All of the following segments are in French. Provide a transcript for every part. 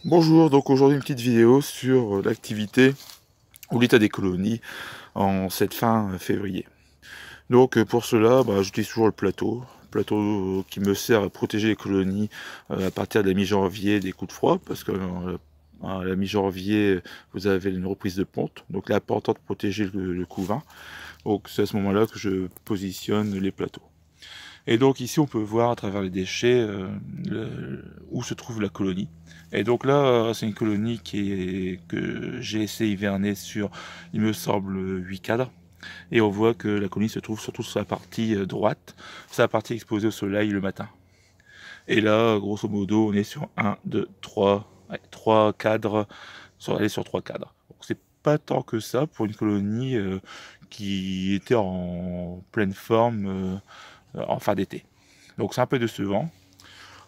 Bonjour, donc aujourd'hui une petite vidéo sur l'activité ou l'état des colonies en cette fin février. Donc pour cela, j'utilise toujours le plateau qui me sert à protéger les colonies à partir de la mi-janvier des coups de froid, parce que à la mi-janvier vous avez une reprise de ponte, donc il est important de protéger le couvain. Donc c'est à ce moment-là que je positionne les plateaux. Et donc ici on peut voir à travers les déchets où se trouve la colonie. Et donc là c'est une colonie que j'ai essayé hiverner sur, il me semble, 8 cadres. Et on voit que la colonie se trouve surtout sur la partie droite, sa partie exposée au soleil le matin. Et là, grosso modo, on est sur 1, 2, 3, 3 cadres, sur 3 cadres. Donc c'est pas tant que ça pour une colonie qui était en pleine forme en fin d'été. Donc c'est un peu décevant.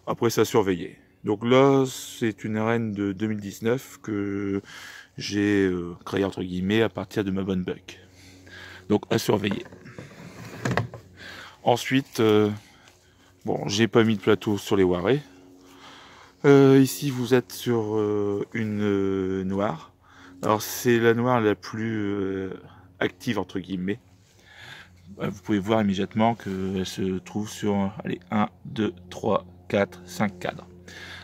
Après, ça surveillé. Donc là, c'est une arène de 2019 que j'ai créée entre guillemets à partir de ma bonne buck. Donc à surveiller. Ensuite, bon, j'ai pas mis de plateau sur les warés. Ici, vous êtes sur une noire. Alors c'est la noire la plus active entre guillemets. Vous pouvez voir immédiatement qu'elle se trouve sur allez, 1, 2, 3, 4, 5 cadres.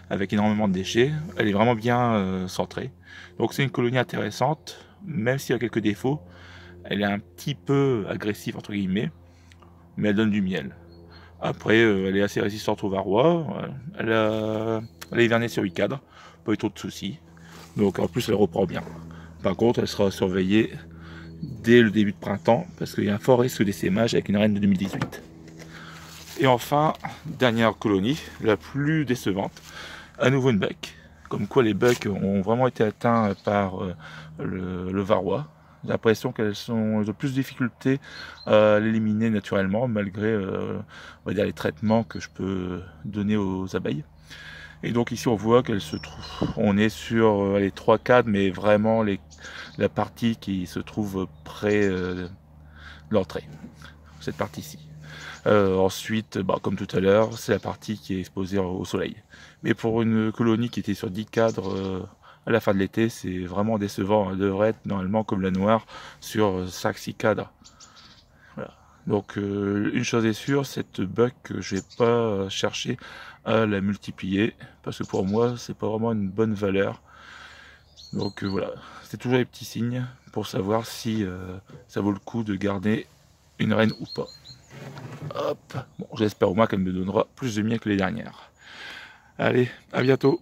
Avec énormément de déchets. Elle est vraiment bien centrée. Donc c'est une colonie intéressante, même s'il y a quelques défauts. Elle est un petit peu agressive entre guillemets, mais elle donne du miel. Après, elle est assez résistante au varroa. Elle est hivernée sur 8 cadres, pas eu trop de soucis. Donc en plus elle reprend bien. Par contre, elle sera surveillée dès le début de printemps, parce qu'il y a un fort risque d'essaimage avec une reine de 2018. Et enfin, dernière colonie, la plus décevante, à nouveau une buck. Comme quoi les bucks ont vraiment été atteints par le varroa. J'ai l'impression qu'elles ont de plus de difficultés à l'éliminer naturellement, malgré on va dire, les traitements que je peux donner aux abeilles. Et donc ici on voit qu'elle se trouve, on est sur les 3 cadres, mais vraiment la partie qui se trouve près de l'entrée, cette partie-ci. Ensuite, comme tout à l'heure, c'est la partie qui est exposée au soleil. Mais pour une colonie qui était sur 10 cadres à la fin de l'été, c'est vraiment décevant. Elle devrait être normalement comme la noire sur 5-6 cadres. Voilà. Donc une chose est sûre, cette buck, je vais pas chercher à la multiplier, parce que pour moi, c'est pas vraiment une bonne valeur. Donc voilà, c'est toujours les petits signes pour savoir si ça vaut le coup de garder une reine ou pas. Hop, bon, j'espère au moins qu'elle me donnera plus de miel que les dernières. Allez, à bientôt.